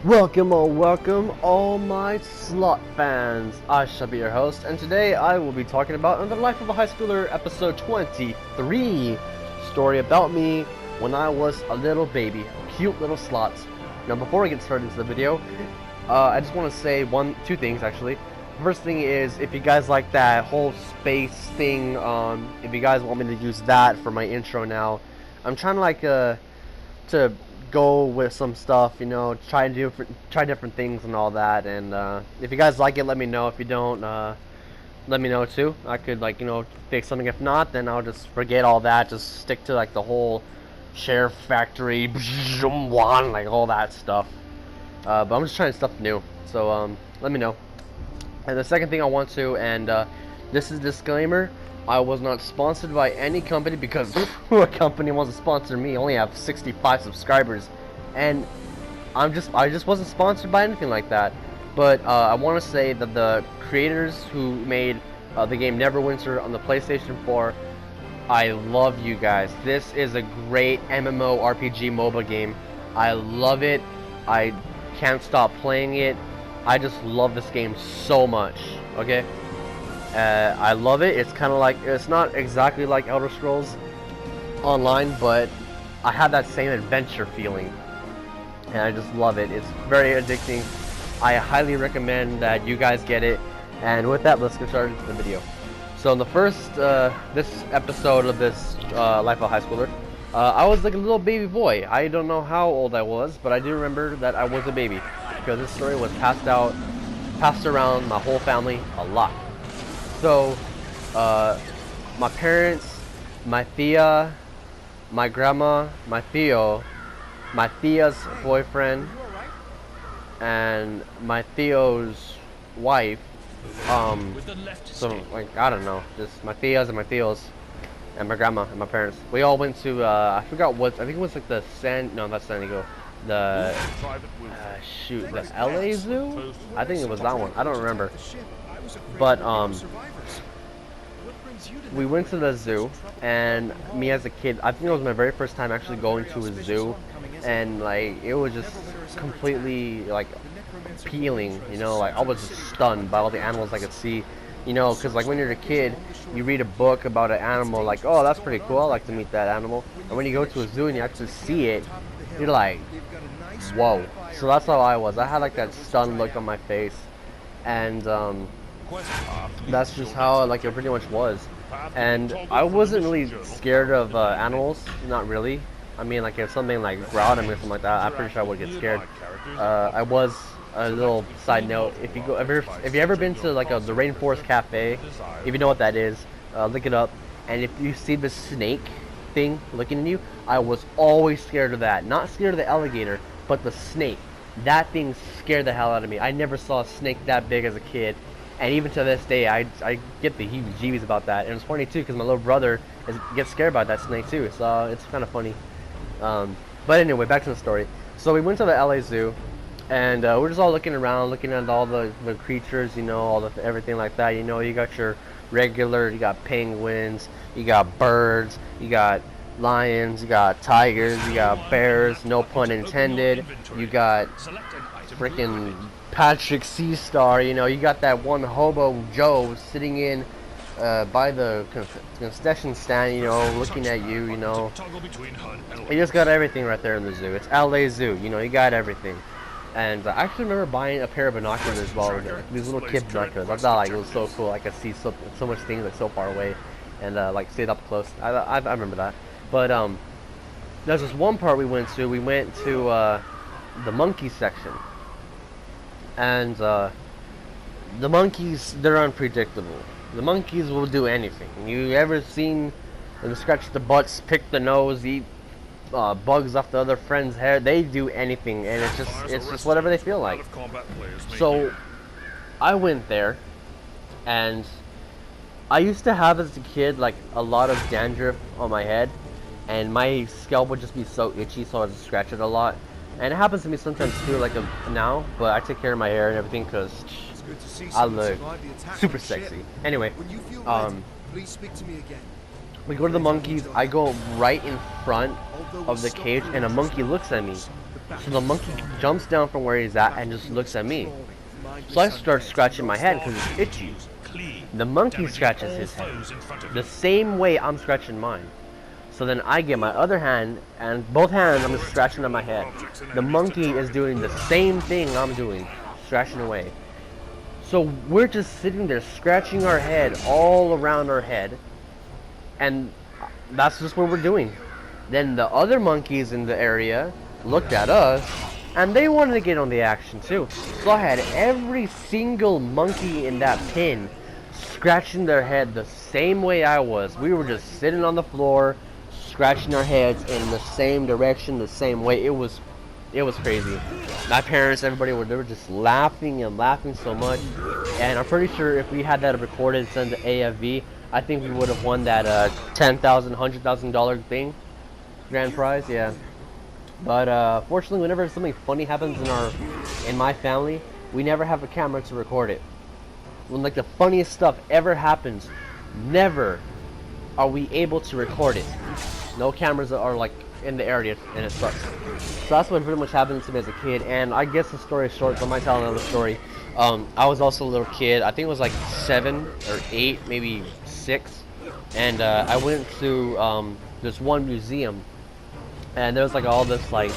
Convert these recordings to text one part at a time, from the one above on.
Welcome all my slot fans. I shall be your host, and today I will be talking about The Life of a High Schooler, episode 23, story about me when I was a little baby, a cute little slot. Now, before I get started into the video, I just want to say two things actually. First thing is, if you guys like that whole space thing, if you guys want me to use that for my intro now, I'm trying to go with some stuff, you know, try different things and all that. And if you guys like it, let me know. If you don't, let me know too. I could, like, you know, fix something. If not, then I'll just forget all that. Just stick to like the whole share factory, like all that stuff. But I'm just trying stuff new. So let me know. And the second thing I want to, and this is a disclaimer, I was not sponsored by any company, because what company wants to sponsor me? I only have 65 subscribers, and I just wasn't sponsored by anything like that. But I want to say that the creators who made the game Neverwinter on the PlayStation 4, I love you guys. This is a great MMORPG MOBA game. I love it. I can't stop playing it. I just love this game so much. Okay, I love it. It's kind of like, it's not exactly like Elder Scrolls Online, but I have that same adventure feeling, and I just love it. It's very addicting. I highly recommend that you guys get it. And with that, let's get started into the video. So in the first this episode of this Life of a High Schooler, I was like a little baby boy. I don't know how old I was, but I do remember that I was a baby, because this story was passed around my whole family a lot. So, my parents, my Thea, my grandma, my Theo, my Thea's boyfriend, and my Theo's wife, so, like, I don't know, just my Thea's and my Theo's, and my grandma and my parents. We all went to, I forgot what, I think it was like the no, not San Diego, the, shoot, the LA Zoo? I think it was that one, I don't remember. But, we went to the zoo, and me as a kid, I think it was my very first time actually going to a zoo, and like, it was just completely like appealing, you know, like I was just stunned by all the animals I could see, you know, because like when you're a kid, you read a book about an animal, like, oh, that's pretty cool, I like to meet that animal, and when you go to a zoo and you actually see it, you're like, whoa. So that's how I was. I had like that stunned look on my face, and that's just how like it pretty much was. And I wasn't really scared of animals, not really. I mean, like if something like growled at me or something like that, I'm pretty sure I would get scared. I was, a little side note, if you ever been to like the Rainforest Cafe, if you know what that is, look it up. And if you see the snake thing looking at you, I was always scared of that. Not scared of the alligator, but the snake. That thing scared the hell out of me. I never saw a snake that big as a kid. And even to this day, I get the heebie-jeebies about that. And it's funny too, because my little brother gets scared by that snake too. So it's kind of funny. But anyway, back to the story. So we went to the LA Zoo, and we're just all looking around, looking at all the creatures, you know, all everything like that. You know, you got your regular, you got penguins, you got birds, you got lions, you got tigers, you got bears, no pun intended. You got freaking Patrick Seastar, you know, you got that one hobo Joe sitting in by the concession stand, you know, looking at you, you know. You just got everything right there in the zoo. It's LA Zoo, you know, you got everything. And I actually remember buying a pair of binoculars as well, these little kid binoculars. I thought like it was so cool. I could see so much things like so far away, and like see it up close. I remember that. But there's this one part we went to. We went to the monkey section. And the monkeys, they're unpredictable. The monkeys will do anything. You ever seen them scratch the butts, pick the nose, eat bugs off the other friend's hair? They do anything, and it's just whatever they feel like. So I went there, and I used to have as a kid like a lot of dandruff on my head, and my scalp would just be so itchy, so I would scratch it a lot. And it happens to me sometimes too, like now, but I take care of my hair and everything because I look super sexy. Anyway, please speak to me again. We go to the monkeys. I go right in front of the cage, and a monkey looks at me. So the monkey jumps down from where he's at and just looks at me. So I start scratching my head because it's itchy. The monkey scratches his head the same way I'm scratching mine. So then I get my other hand, and both hands I'm just scratching on my head. The monkey is doing the same thing I'm doing, scratching away. So we're just sitting there scratching our head all around our head, and that's just what we're doing. Then the other monkeys in the area looked at us, and they wanted to get on the action too. So I had every single monkey in that pen scratching their head the same way I was. We were just sitting on the floor, scratching our heads in the same direction, the same way. It was crazy. My parents, everybody they were just laughing and laughing so much. And I'm pretty sure if we had that recorded and sent to AFV, I think we would have won that $10,000, $100,000 thing, grand prize. Yeah. But fortunately, whenever something funny happens in my family, we never have a camera to record it. When like the funniest stuff ever happens, never are we able to record it. No cameras are like in the area, and it sucks. So that's what pretty much happened to me as a kid. And I guess the story is short, so I might tell another story. I was also a little kid. I think it was like 7 or 8, maybe 6. And I went to this one museum, and there was like all this like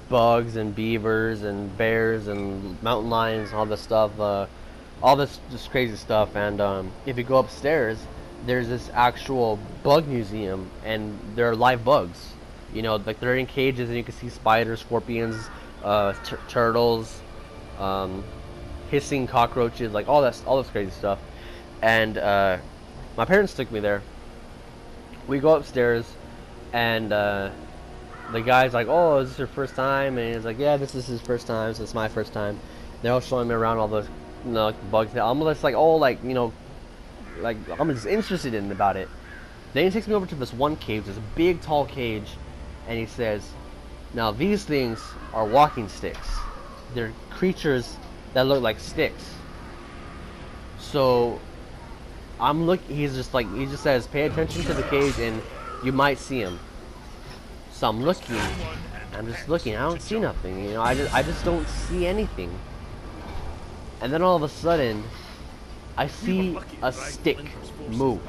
bugs and beavers and bears and mountain lions, all this stuff, all this just crazy stuff. And if you go upstairs, there's this actual bug museum, and there are live bugs. You know, like they're in cages, and you can see spiders, scorpions, turtles, hissing cockroaches, like all this crazy stuff. And my parents took me there. We go upstairs, and the guy's like, "Oh, is this your first time?" And he's like, "Yeah, this is his first time. So it's my first time." They're all showing me around all the bugs. I'm just like, oh, like, you know, like I'm just interested in about it. Then he takes me over to this one cage, this big tall cage, and he says, "Now these things are walking sticks. They're creatures that look like sticks." So I'm looking. He just says, "Pay attention to the cage, and you might see him." So I'm looking. I'm just looking. I don't see nothing. You know, I just don't see anything. And then all of a sudden, I see a stick move,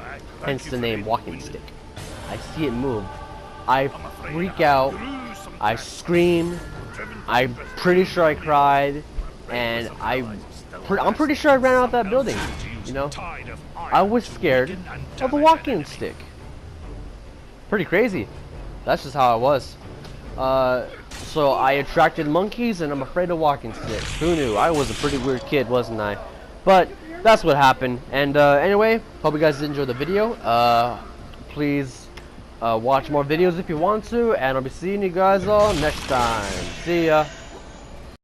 hence the name walking stick. I see it move. I freak out. I scream. I'm pretty sure I cried, and I'm pretty sure I ran out of that building. You know, I was scared of a walking stick. Pretty crazy. That's just how I was. So I attracted monkeys, and I'm afraid of walking sticks. Who knew? I was a pretty weird kid, wasn't I? But that's what happened. And anyway, hope you guys did enjoy the video. Please watch more videos if you want to, and I'll be seeing you guys all next time. See ya.